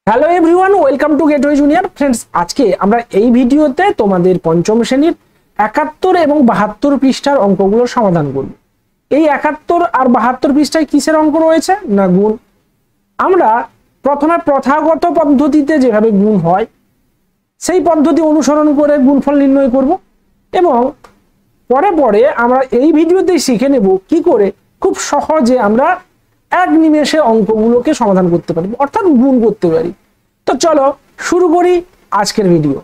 Hello everyone, welcome to gateway junior. Friends, আজকে আমরা এই ভিডিওতে তোমাদের পঞ্চম শ্রেণীর 71 এবং 72 পৃষ্ঠার অঙ্কগুলোর সমাধান করব। এই 71 আর 72 পৃষ্ঠায় কিসের অঙ্ক রয়েছে না গুণ। আমরা প্রথমে প্রথাগত পদ্ধতিতে যেভাবে গুণ হয় সেই পদ্ধতি অনুসরণ করে গুণফল নির্ণয় করব এবং পরে পরে আমরা এই ভিডিওতেই শিখে নেব কি করে খুব সহজে আমরা এক নিমেষে অঙ্কগুলোকে সমাধান করতে পারি, অর্থাৎ গুণ করতে পারি। তো চলো শুরু করি আজকের ভিডিও।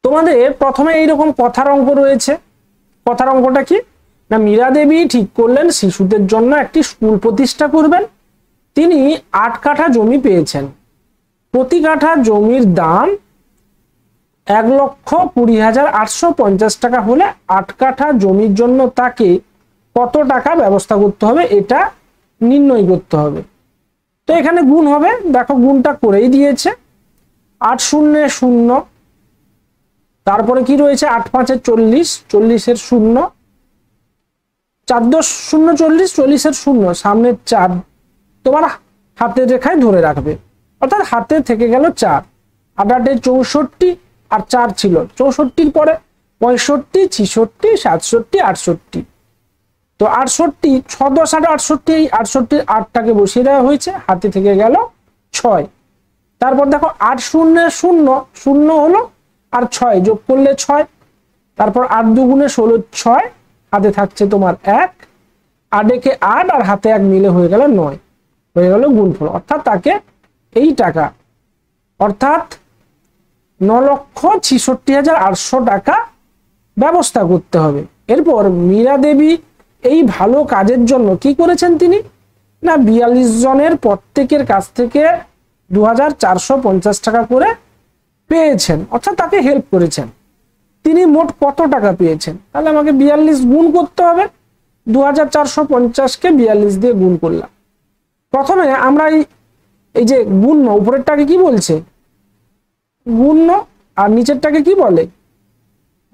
তোমাদের প্রথমে এইরকম কথার অঙ্ক রয়েছে। কথার অঙ্কটা কি না, মীরা দেবী ঠিক করলেন শিশুদের জন্য একটি স্কুল প্রতিষ্ঠা করবেন। তিনি 8 কাঠা জমি পেয়েছেন। প্রতি কাঠা জমির দাম 1,20,850 টাকা হলে 8 কাঠা জমির জন্য তাকে কত টাকা ব্যবস্থা করতে হবে এটা নির্ণয় করতে হবে। তো এখানে গুণ হবে, দেখো গুণটা করেই দিয়েছে। 8 শূন্যে 0, তারপরে কি রয়েছে 8 5 40, 40 এর 0, 4 10 0 40, 40 এর 0, সামনে 4 তোমার হাতের রেখায় ধরে রাখবে, অর্থাৎ হাতে থেকে গেল 4। 8 8 64 আর 4 ছিল 64, পরে 65 66 67 68। তো 68 6 10 8 68, এই 68 8টাকে বসিয়ে দেওয়া হয়েছে, হাতে থেকে গেল 6। তারপর দেখো 8 শূন্যে 0, 0 হলো আর 6 যোগ করলে 6, তারপর 8 দুগুণে 16, 6 হাতে থাকছে তোমার 1, 8 একে 8 আর হাতে 1 মিলে হয়ে গেল 9, হয়ে গেল গুণফল। অর্থাৎ তাকে এই টাকা অর্থাৎ 9,66,800 টাকা ব্যবস্থা করতে হবে। এরপর মীরা দেবী এই ভালো কাজের জন্য কি করেছেন তিনি না 42 জনের প্রত্যেকের কাছ থেকে 2,450 টাকা করে পেয়েছেন, অর্থাৎ তাকে হেল্প করেছেন। তিনি মোট কত টাকা পেয়েছেন, তাহলে আমাকে 42 গুণ করতে হবে। 2,450 কে 42 দিয়ে গুণ করলাম। প্রথমে আমরা এই যে গুণ্য, উপরেরটাকে কি বলছে গুণ্য আর নিচেরটাকে কি বলে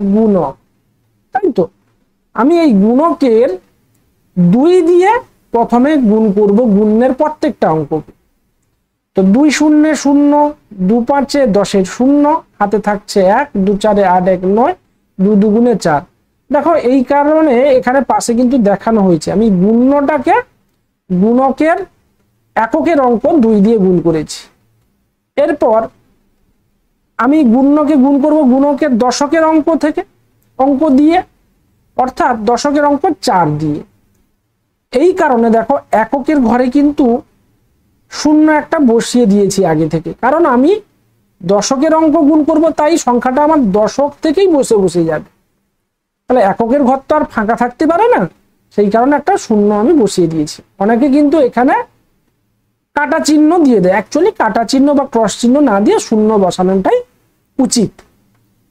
গুণক, তাই তো। আমি এই গুণকের 2 দিয়ে প্রথমে গুণ করব গুণের প্রত্যেকটা অঙ্ককে। তো 2 শূন্যে 0, 2 5 10 0, হাতে থাকছে 1, 2 4 8 1 9, 2 দুগুণে 4। দেখো এই কারণে এখানে পাশে কিন্তু দেখানো হয়েছে আমি গুণ্যটাকে গুণকের এককের অঙ্ক 2 দিয়ে গুণ করেছি। এরপর আমি গুণ্যকে গুণ করব গুণকের দশকের অঙ্ক থেকে অঙ্ক দিয়ে, অর্থাৎ দশকের অঙ্ক 4 দিয়ে। এই কারণে দেখো এককের ঘরে কিন্তু 0 একটা বসিয়ে দিয়েছি আগে থেকে, কারণ আমি দশকের অঙ্ক গুণ করব, তাই সংখ্যাটা আমার দশক থেকেই বসে বসে যাবে। তাহলে এককের ঘর তো আর ফাঁকা থাকতে পারে না, সেই কারণে একটা 0 আমি বসিয়ে দিয়েছি। অনেকে কিন্তু এখানে কাটা চিহ্ন দিয়ে দেয়, অ্যাকচুয়ালি কাটা চিহ্ন বা ক্রস চিহ্ন না দিয়ে 0 বসানোটাই উচিত।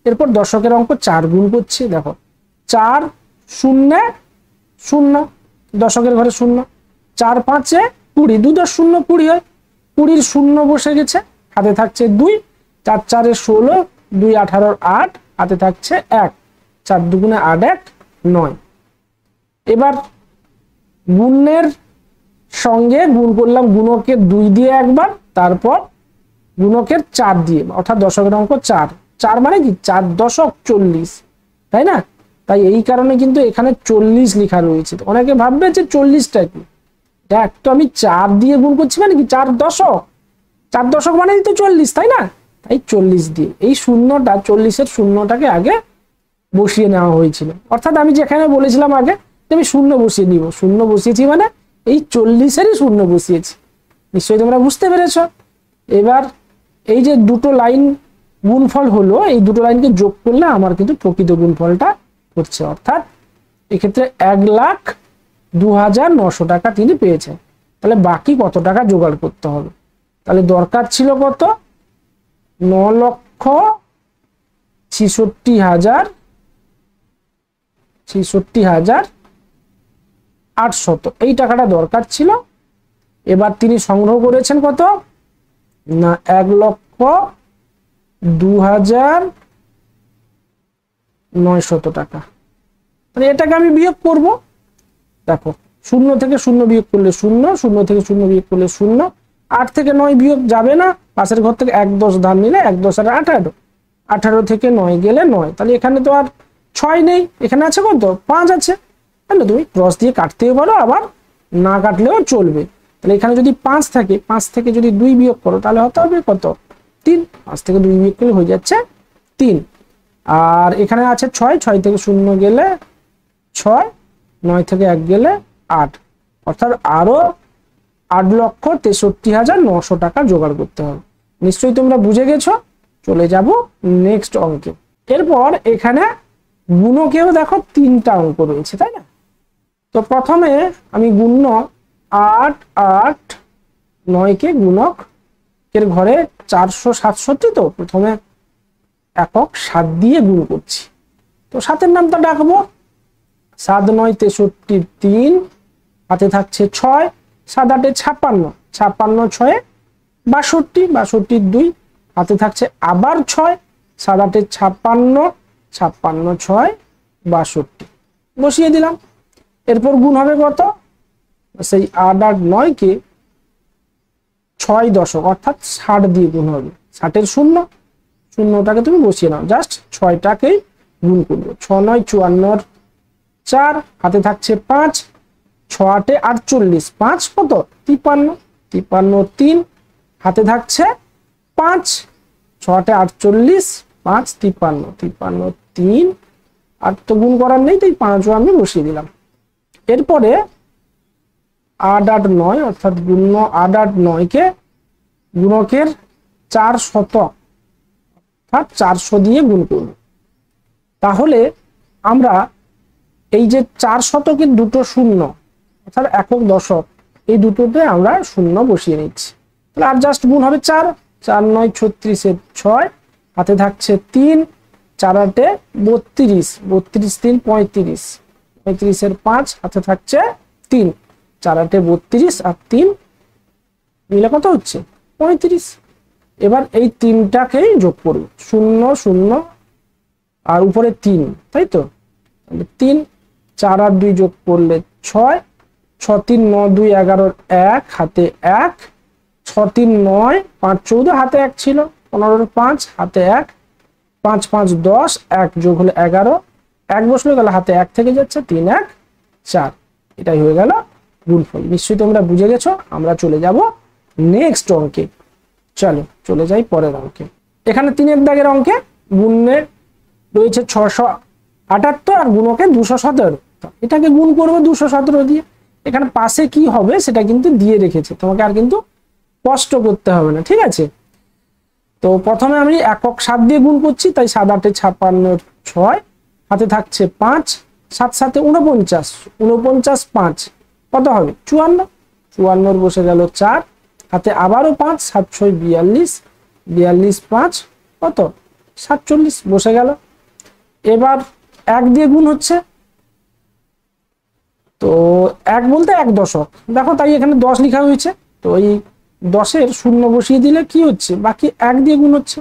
এরপর দশকের অঙ্ক 4 গুণ করছি, দেখো 4 শূন্যে 0, দশকের ঘরে 0, 4 5 20, 2 10 0 20 হয়, 20 0 বসে গেছে, হাতে থাকছে 2, 4 4 16, 2 18 8, হাতে থাকছে 1, 4 দুগুণে 8 1 9। এবার গুণের সঙ্গে গুণ করলাম গুণকের 2 দিয়ে একবার, তারপর গুণকের 4 দিয়ে, অর্থাৎ দশকের অঙ্ক 4 4 মানে কি 4 দশক 40, তাই না। তাই এই কারণে কিন্তু এখানে 40 লেখা রয়েছে। অনেকে ভাববে যে 40টা কি, দেখ তো আমি 4 দিয়ে গুণ করছি মানে কি 4 দশক, 4 দশক মানে তো 40, তাই না। তাই 40 দিয়ে এই 0টা 40-এর 0টাকে আগে বসিয়ে নেওয়া হয়েছিল। অর্থাৎ আমি যেখানে বলেছিলাম আগে যে আমি 0 বসিয়ে নিব, 0 বসিয়েছি মানে এই 40-এরই 0 বসিয়েছি। নিশ্চয়ই তোমরা বুঝতে পেরেছো। এবার এই যে দুটো লাইন গুণফল হলো, এই দুটো লাইনকে যোগ করলে আমার কিন্তু প্রকৃত গুণফলটা হচ্ছে, অর্থাৎ এক্ষেত্রে 1,02,900 টাকা তিনি পেয়েছেন। তাহলে বাকি কত টাকা জোগাড় করতে হবে, তাহলে দরকার ছিল কত 9,66,800, এই টাকাটা দরকার ছিল। এবার তিনি সংগ্রহ করেছেন কত না 1,02,900 টাকা। মানে এটাকে আমি বিয়োগ করব, দেখো 0 থেকে 0 বিয়োগ করলে 0, 0 থেকে 0 বিয়োগ করলে 0, 8 থেকে 9 বিয়োগ যাবে না, পাশের ঘর থেকে 1 10 ধার নিলে 1 10 আর 18, 18 থেকে 9 গেলে 9, তাহলে এখানে তো আর 6 নেই, এখানে আছে কত 5 আছে, তাহলে তুমি ক্রস দিয়ে কাটতেও পারো, আবার না কাটলেও চলবে। তাহলে এখানে যদি 5 থাকে, 5 থেকে যদি 2 বিয়োগ করো তাহলে হতে হবে কত 3, 5 থেকে 2 বিয়োগ করলে হয়ে যাচ্ছে 3। আর এখানে আছে 6, 6 থেকে 0 গেলে 6, 9 থেকে 1 গেলে 8, অর্থাৎ আরো 8,63,900 টাকা জোগাড় করতে হবে। নিশ্চয়ই তোমরা বুঝে গেছো। চলে যাব নেক্সট অঙ্কে। এরপর এখানে গুণকেও দেখো 3টা অঙ্ক রয়েছে, তাই না? তো প্রথমে আমি গুণ্য 8 8 9 কে গুণক এর ঘরে 467, তো প্রথমে একক 7 দিয়ে গুণ করছি। তো 7-এর নামটা ডাকবো, 7 9 63 3, হাতে থাকছে 6, 7 8 56, 56 6 62, 62 2, হাতে থাকছে আবার 6, 7 8 56, 56 6 62, বসিয়ে দিলাম। এরপর গুণ হবে কত, সেই 8 8 9 কে 6 দশক অর্থাৎ 60 দিয়ে গুণ হবে। 60-এর 0, শূন্যটাকে তুমি বসিয়ে নাও, জাস্ট 6টাকেই গুণ করবে। 6 9 54 4, হাতে থাকছে 5, 6 8 48, 5 কত 53, 53 3, হাতে থাকছে 5, 6 8 48, 5 53, 53 3, আর তো গুণ করার নেই, তাই 5ও আমি বসিয়ে দিলাম। এরপরে 8 8 9 অর্থাৎ গুণ্য 8 8 9 কে গুণকের 400 অর্থাৎ 400 দিয়ে গুণ করব। তাহলে আমরা এই যে 400-কে দুটো শূন্য অর্থাৎ একক দশক, এই দুটোতে আমরা শূন্য বসিয়ে নিচ্ছি। তাহলে আর জাস্ট গুণ হবে 4, 4 9 36 6, হাতে থাকছে 3, 4 8 32, 32 3 35, 35 5, হাতে থাকছে 3, 4 8 32 আর 3 মিলে কত হচ্ছে 35। এবার এই 3টাকেই যোগ করব, 0 0 আর উপরে 3, তাই তো? 3 4 আর 2 যোগ করলে 6, 6 3 9 2 11 1, হাতে 1, 6 3 9 5 14, হাতে 1 ছিল, 15 5, হাতে 1, 5 5 10, 1 যোগ হলে 11, 1 বসলে গেল, হাতে 1 থেকে যাচ্ছে, 3 1 4, এটাই হয়ে গেল গুণফল। নিশ্চয়ই তোমরা বুঝে গেছো। আমরা চলে যাব নেক্সট অঙ্কে। চলো চলে যাই পরের অঙ্কে। এখানে 3-এর দাগের অঙ্কে গুণের রয়েছে 678 আর গুণকে 217, এটাকে গুণ করবো 217 দিয়ে। এখানে পাশে কি হবে সেটা কিন্তু দিয়ে রেখেছে, তোমাকে আর কিন্তু কষ্ট করতে হবে না, ঠিক আছে? তো প্রথমে আমি একক 7 দিয়ে গুণ করছি, তাই 7 8 56 6, হাতে থাকছে 5, 7 7 49, 49 5 কত হবে 54, 54 বসে গেল 4, হাতে আবারও 5, 7 6 42, 42 5 কত 47 বসে গেল। এবার 1 দিয়ে গুণ হচ্ছে, তো 1 বলতে 1 দশক দেখো, তাই এখানে 10 লেখা হয়েছে। তো এই 10-এর 0 বসিয়ে দিলে কি হচ্ছে, বাকি 1 দিয়ে গুণ হচ্ছে।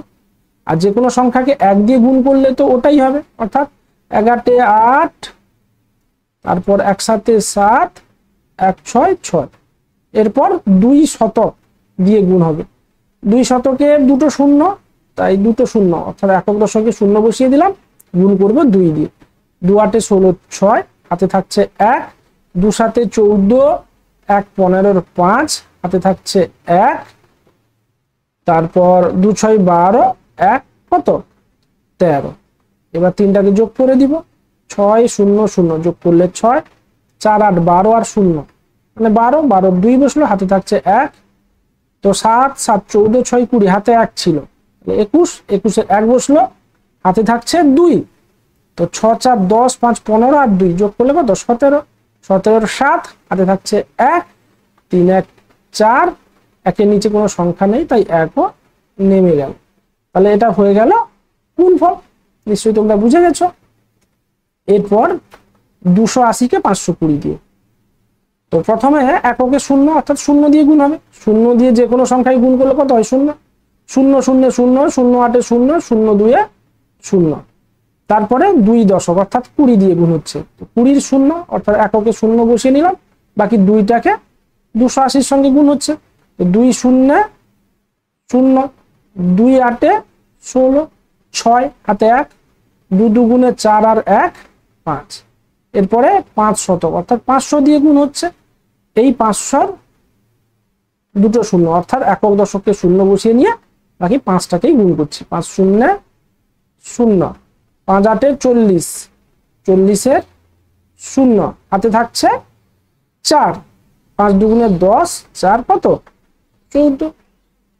আর যে কোনো সংখ্যাকে 1 দিয়ে গুণ করলে তো ওটাই হবে, অর্থাৎ 11 8, তারপর 1 7 7, 1 6 6, এরপর 2 শতক দিয়ে গুণ হবে। 2 শতকে দুটো শূন্য, তাই দুটো শূন্য অর্থাৎ একক দশকে 0 বসিয়ে দিলাম, গুণ করব 2 দিয়ে। 2 8 16 6, হাতে থাকছে 1, 2 7 14, 1 15 5, হাতে থাকছে 1, তারপর 2 6 12, 1 কত 13। এবার 3টাকে যোগ করে দিব, 6 0 0 যোগ করলে 6, 4 8 12 আর 0 মানে 12, 12 2 বসলো, হাতে থাকছে 1, তো 7 7 14 6 20, হাতে 1 ছিল, 21, 21 1 বসলো, হাতে থাকছে 2, তো 6 4 10 5 15 আর 2 যোগ করলে কত 17, 17 7, হাতে থাকছে 1, 3 1 4, একের নিচে কোনো সংখ্যা নেই তাই 1ও নেমে গেল। তাহলে এটা হয়ে গেল গুণফল। নিশ্চয়ই তোমরা বুঝে গেছো। এরপর 280-কে 520 দিয়ে, তো প্রথমে এককে 0 অর্থাৎ 0 দিয়ে গুণ হবে। 0 দিয়ে যে কোনো সংখ্যায় গুণ করলে কত হয় 0 0 0 0 0 8 0 0 2 0, তারপরে 2 দশক অর্থাৎ 20 দিয়ে গুণ হচ্ছে। তো 20-র 0 অর্থাৎ এককে 0 বসিয়ে নিলাম, বাকি 2টাকে 280-র সঙ্গে গুণ হচ্ছে, তো 2 শূন্য 0, 2 8 16, 6 হাতে 1, 2 দুগুণে 4 আর 1 5। এরপরে 5 শতক অর্থাৎ 500 দিয়ে গুণ হচ্ছে। এই 500 দুটো শূন্য অর্থাৎ একক দশককে শূন্য বসিয়ে নিয়ে বাকি 5টাকেই গুণ করছি। 5 শূন্য 0, 5 8 40, 40-এর 0 হাতে থাকছে 4, 5 দুগুণে 10, 4 কত 14।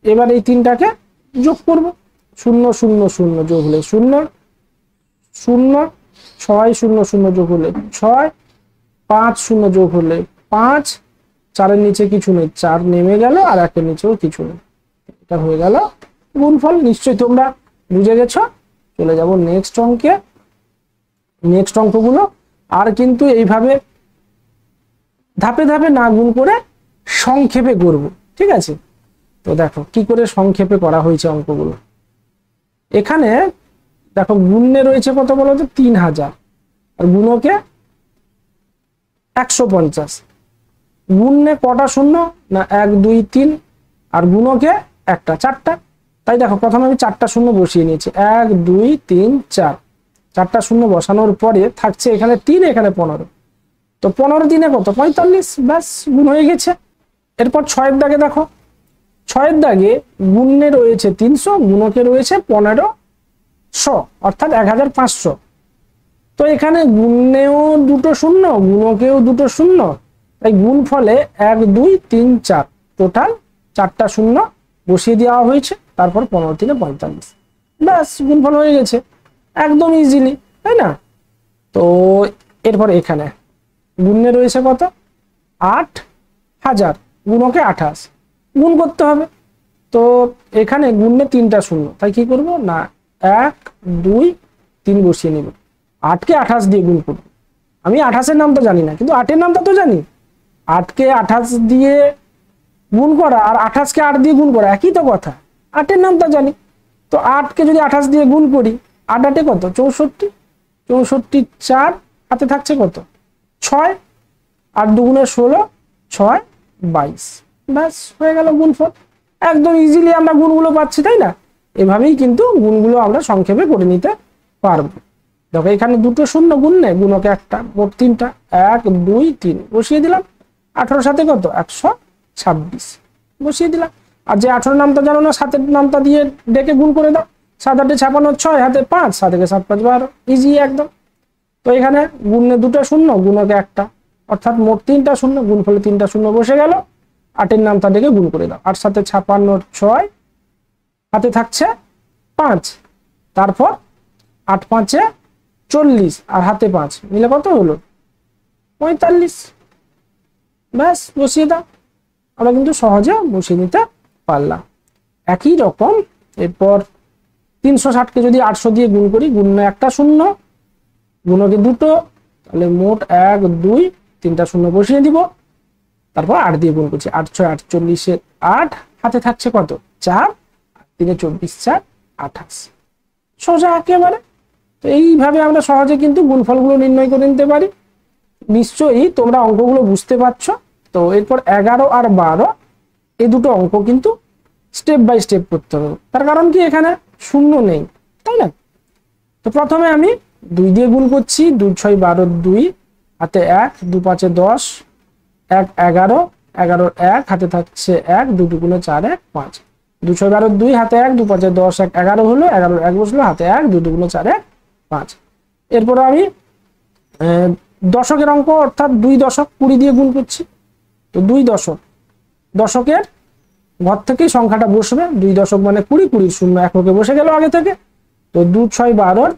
এবার এই তিনটাকে যোগ করব। 0 0 0 যোগ হলে 0 0, 6 0 0 যোগ হলে 6, 5 0 যোগ হলে 5, 4-এর নিচে কিছু নেই, 4 নেমে গেল আর 1-এর নিচেও কিছু নেই। এটা হয়ে গেল গুণফল। নিশ্চয়ই তোমরা বুঝে গেছো। চলে যাব নেক্সট অঙ্কে। নেক্সট অঙ্কগুলো আর কিন্তু এইভাবে ধাপে ধাপে না গুণ করে সংক্ষেপে করব, ঠিক আছে? তো দেখো কি করে সংক্ষেপে করা হয়েছে অঙ্কগুলো। এখানে দেখো গুণে রয়েছে কত বলো তো 3000 আর গুণকে 150। গুণে কটা শূন্য না 1 2 3 আর গুণকে একটা 4টা। তাই দেখো প্রথমে আমি 4টা শূন্য বসিয়ে নিয়েছি। 1 2 3 4, 4টা শূন্য বসানোর পরে থাকছে এখানে 3, এখানে 15। তো 15 দিনে কত 45, ব্যাস গুণ হয়ে গেছে। এরপর 6-এর দাগে দেখো, 6-এর দাগে গুণে রয়েছে 300, গুণকে রয়েছে 1500 অর্থাৎ 1500। তো এখানে গুণেও দুটো শূন্য গুণকেও দুটো শূন্য, তাই গুণ ফলে 1 2 3 4 টোটাল 4টা শূন্য বসিয়ে দেওয়া হয়েছে। তারপর 15 3 45, ব্যাস গুণফল হয়ে গেছে একদম ইজিলি, তাই না? তো এরপর এখানে গুণে রয়েছে কত 8000, গুণকে 28, গুণ করতে হবে। তো এখানে গুণে 3টা শূন্য, তাই কি করব না 1 2 3 বসিয়ে নিব। 8কে 28 দিয়ে গুণ করব। আমি 28-এর নামটা জানি না, কিন্তু 8-এর নামটা তো জানি। 8কে 28 দিয়ে গুণ করা আর 28কে 8 দিয়ে গুণ করা একই তো কথা। 8-এর নামটা জানি। তো 8কে যদি 28 দিয়ে গুণ করি 8 8 কত 64, 64 4 হাতে থাকছে কত 6, 8 দুগুণে 16, 6 22, ব্যাস হয়ে গেল গুণফল। একদম ইজিলি আমরা গুণগুলো পাচ্ছি, তাই না? এভাবেই কিন্তু গুণগুলো আমরা সংক্ষেপে করে নিতে পারবো। দেখো এখানে দুটো শূন্য গুণনে গুণকে একটা, মোট 3টা 1 2 3 বসিয়ে দিলাম। 18 সাথে কত 126 বসিয়ে দিলাম। আর যে 18 নামটা জানো না 7-এর নামটা দিয়ে ডেকে গুণ করে দাও। 7 8 56, 6 হাতে 5, 7 থেকে 7 5 12, ইজি একদম। তো এখানে গুণে দুটো শূন্য গুণকে একটা অর্থাৎ মোট 3টা শূন্য, গুণ ফলে 3টা শূন্য বসে গেল। 8-এর নামটা ডেকে গুণ করে দাও। 8 7 56, 6 হাতে থাকছে 5, তারপর 8 5 40 আর হাতে 5 মিলে কত হলো 45, ব্যাস বসিয়ে দাও। আমরা কিন্তু সহজে বসিয়ে নিতে পারলাম। একই রকম এরপর 360-কে যদি 800 দিয়ে গুণ করি, গুণে একটা শূন্য গুণকে দুটো, তাহলে মোট 1 2 3টা শূন্য বসিয়ে দিব। তারপর 8 দিয়ে গুণ করছি। 8 6 48, 8 হাতে থাকছে কত 4, 3 24 4 28, সোজা একেবারে। তো এইভাবে আমরা সহজে কিন্তু গুণফলগুলো নির্ণয় করে নিতে পারি। নিশ্চয়ই তোমরা অঙ্কগুলো বুঝতে পারছো। তো এরপর 11 আর 12 এই দুটো অঙ্ক কিন্তু স্টেপ বাই স্টেপ করতে হবে। তার কারণ কি এখানে শূন্য নেই, তাই না? তো প্রথমে আমি 2 দিয়ে গুণ করছি। 2 6 12, 2 হাতে 1, 2 5 10, 1 11, 11 1 হাতে থাকছে 1, 2 2 গুণে 4 1 5, 2 6 12 2 হাতে 1, 2 5 10 1 11 হলো, 11 1 বসলো হাতে 1, 2 2 গুণে 4 1 5। এরপর আমি দশকের অঙ্ক অর্থাৎ 2 দশক 20 দিয়ে গুণ করছি। তো 2 দশক, দশকের ঘর থেকেই সংখ্যাটা বসবে। 2 দশক মানে 20, 20 শূন্য এককে বসে গেল আগে থেকে। তো 2 6 12,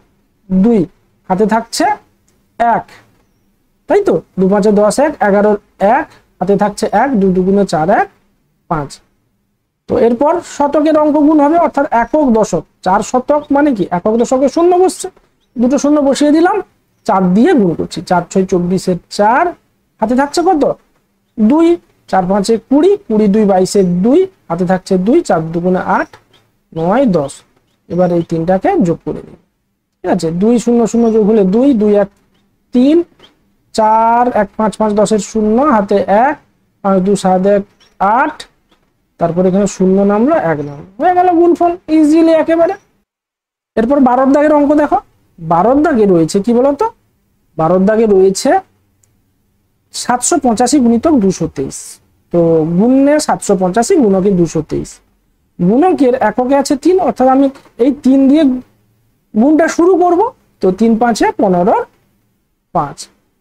2 হাতে থাকছে 1, তাই তো 2 5 10 1 11 1 হাতে থাকছে 1, 2 2 গুণে 4 1 5। তো এরপর শতকের অঙ্ক গুণ হবে অর্থাৎ একক দশক। 4 শতক মানে কি একক দশকে শূন্য বসছে, দুটো শূন্য বসিয়ে দিলাম। 4 দিয়ে গুণ করছি। 4 6 24, 4 হাতে থাকছে কত 2, 4 5 20, 20 2 22, 2 হাতে থাকছে 2, 4 2 গুণে 8 9 10। এবার এই তিনটাকে যোগ করে দিই, ঠিক আছে? 2 0 0 যোগ হলে 2, 2 1 3, 4 1 5 5 10 এর 0 হাতে 1, 5 2 7 1 8 তারপর এখানে 0 নামলো 1 নামলো, হয়ে গেল গুণফল ইজিলি একেবারে। এরপর 12 দাগের অঙ্ক দেখো। 12 দাগে রয়েছে কি বলতো, 12 দাগে রয়েছে 785 গুণিতক 223। তো গুণে 785 গুণকে 223, গুণকের এককে আছে 3, অর্থাৎ আমি এই 3 দিয়ে গুণটা শুরু করব। তো 3 5 15 5,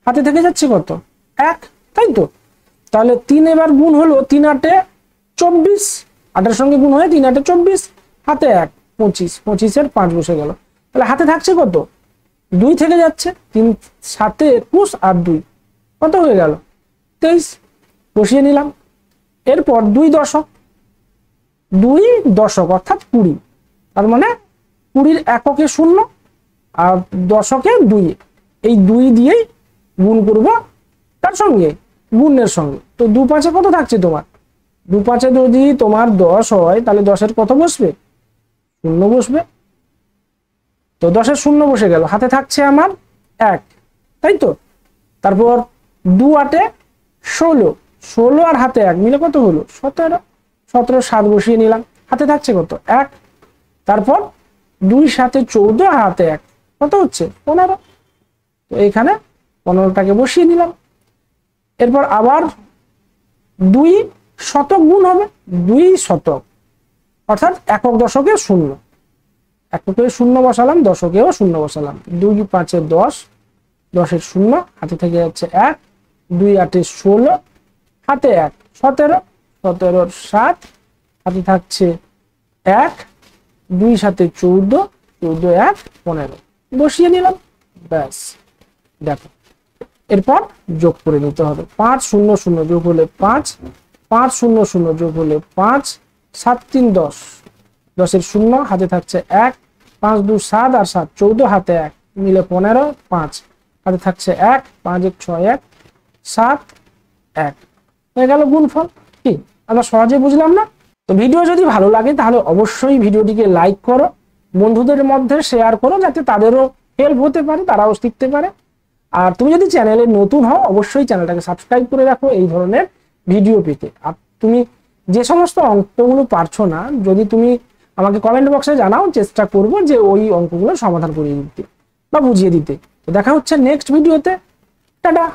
হাতে থেকে যাচ্ছে কত 1, তাই তো। তাহলে 3 এবার গুণ হলো 3 8 24, 8 এর সঙ্গে গুণ হয়ে 3 8 24, হাতে 1 25, 25 এর 5 বসে গেল। তাহলে হাতে থাকছে কত 2 থেকে যাচ্ছে, 3 7 21 আর 2 কত হয়ে গেল 23, বসিয়ে নিলাম। এরপর 2 দশক, 2 দশক অর্থাৎ 20, তার মানে 20 এককে 0 আর দশকে 2, এই 2 দিয়েই গুণ করব তার সঙ্গে গুণের সঙ্গে। তো 2 5 কত থাকছে তোমার, 2 5 যদি তোমার 10 হয় তাহলে 10 এর কত বসবে 0 বসবে। তো 10 এর 0 বসে গেল, হাতে থাকছে আমার 1, তাই তো। তারপর 2 8 16, 16 আর হাতে 1 মিলে কত হলো 17, 17 7 বসিয়ে নিলাম, হাতে থাকছে কত 1। তারপর 2 7 14 হাতে 1 কত হচ্ছে 15, তো এখানে 15টাকে বসিয়ে নিলাম। এরপর আবার 2 শতক গুণ হবে, 2 শতক অর্থাৎ একক দশকে 0, এককে 0 বসালাম, দশকেও 0 বসালাম। 2 5 10, 10 এর 0, হাতে থেকে যাচ্ছে 1, 2 8 16, হাতে 1 17, 17 7, হাতে থাকছে 1, 2 7 14, 14 1 15, বসিয়ে নিলাম, ব্যাস। দেখো এরপর যোগ করে নিতে হবে, 5 0 0 যোগ হলে 5, 5 0 0 যোগ হলে 5, 7 3 10, 10 এর 0, হাতে থাকছে 1, 5 2 7 আর 7 14, হাতে 1 মিলে 15, 5 হাতে থাকছে 1, 5 1 6 1 7 1, হয়ে গেল গুণফল। কি আমরা সহজে বুঝলাম না? তো ভিডিও যদি ভালো লাগে তাহলে অবশ্যই ভিডিওটিকে লাইক করো, বন্ধুদের মধ্যে শেয়ার করো, যাতে তাদেরও হেল্প হতে পারে, তারাও শিখতে পারে। আর তুমি যদি চ্যানেলে নতুন হও অবশ্যই চ্যানেলটাকে সাবস্ক্রাইব করে রাখো এই ধরনের ভিডিও পেতে। আর তুমি যে সমস্ত অঙ্কগুলো পারছো না, যদি তুমি আমাকে কমেন্ট বক্সে জানাও, চেষ্টা করব যে ওই অঙ্কগুলো সমাধান করে দিতে বা বুঝিয়ে দিতে। তো দেখা হচ্ছে নেক্সট ভিডিওতে, টাটা।